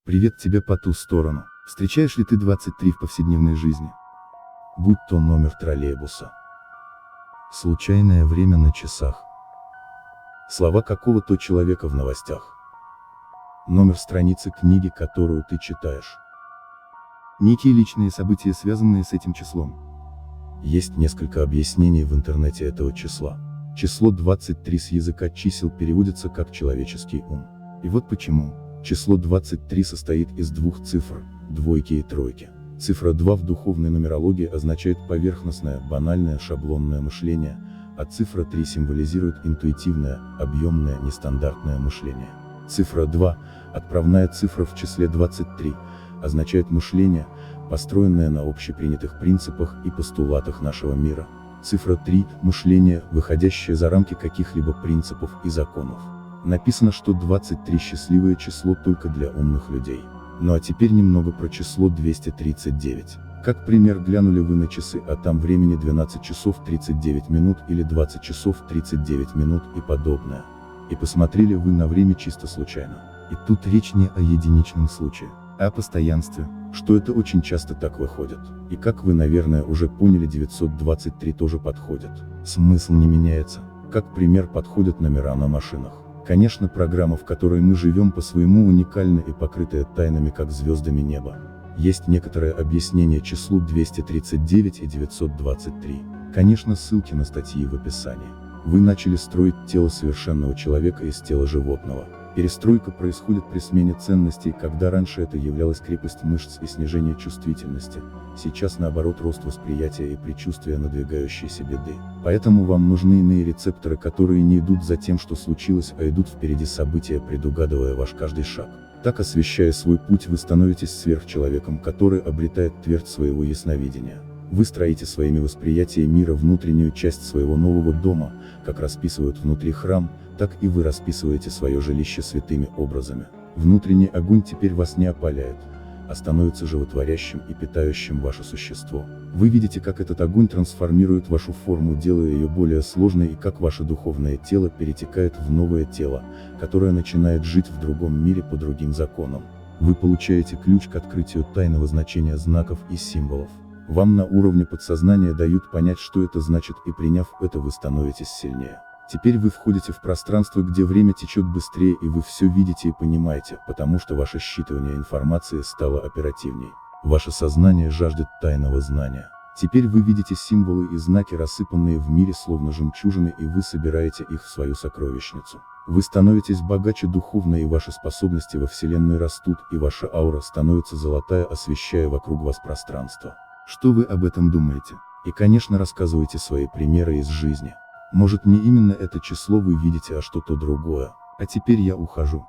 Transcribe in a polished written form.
Привет тебе по ту сторону. Встречаешь ли ты 23 в повседневной жизни? Будь то номер троллейбуса, случайное время на часах, слова какого-то человека в новостях, номер страницы книги, которую ты читаешь. Некие личные события, связанные с этим числом. Есть несколько объяснений в интернете этого числа. Число 23 с языка чисел переводится как «человеческий ум». И вот почему. Число 23 состоит из двух цифр, двойки и тройки. Цифра 2 в духовной нумерологии означает поверхностное, банальное, шаблонное мышление, а цифра 3 символизирует интуитивное, объемное, нестандартное мышление. Цифра 2, отправная цифра в числе 23, означает мышление, построенное на общепринятых принципах и постулатах нашего мира. Цифра 3 – мышление, выходящее за рамки каких-либо принципов и законов. Написано, что 23 счастливое число только для умных людей. Ну а теперь немного про число 239. Как пример, глянули вы на часы, а там времени 12 часов 39 минут или 20 часов 39 минут и подобное. И посмотрели вы на время чисто случайно. И тут речь не о единичном случае, а о постоянстве, что это очень часто так выходит. И как вы, наверное, уже поняли, 923 тоже подходит. Смысл не меняется. Как пример подходят номера на машинах. Конечно, программа, в которой мы живем, по-своему уникальна и покрытая тайнами, как звездами небо. Есть некоторое объяснение числу 239 и 923. Конечно, ссылки на статьи в описании. Вы начали строить тело совершенного человека из тела животного. Перестройка происходит при смене ценностей, когда раньше это являлась крепость мышц и снижение чувствительности, сейчас наоборот рост восприятия и предчувствия надвигающейся беды. Поэтому вам нужны иные рецепторы, которые не идут за тем, что случилось, а идут впереди события, предугадывая ваш каждый шаг. Так, освещая свой путь, вы становитесь сверхчеловеком, который обретает твердь своего ясновидения. Вы строите своими восприятиями мира внутреннюю часть своего нового дома, как расписывают внутри храм, так и вы расписываете свое жилище святыми образами. Внутренний огонь теперь вас не опаляет, а становится животворящим и питающим ваше существо. Вы видите, как этот огонь трансформирует вашу форму, делая ее более сложной, и как ваше духовное тело перетекает в новое тело, которое начинает жить в другом мире по другим законам. Вы получаете ключ к открытию тайного значения знаков и символов. Вам на уровне подсознания дают понять, что это значит, и приняв это, вы становитесь сильнее. Теперь вы входите в пространство, где время течет быстрее, и вы все видите и понимаете, потому что ваше считывание информации стало оперативней. Ваше сознание жаждет тайного знания. Теперь вы видите символы и знаки, рассыпанные в мире словно жемчужины, и вы собираете их в свою сокровищницу. Вы становитесь богаче духовно, и ваши способности во Вселенной растут, и ваша аура становится золотая, освещая вокруг вас пространство. Что вы об этом думаете? И, конечно, рассказывайте свои примеры из жизни. Может, не именно это число вы видите, а что-то другое. А теперь я ухожу.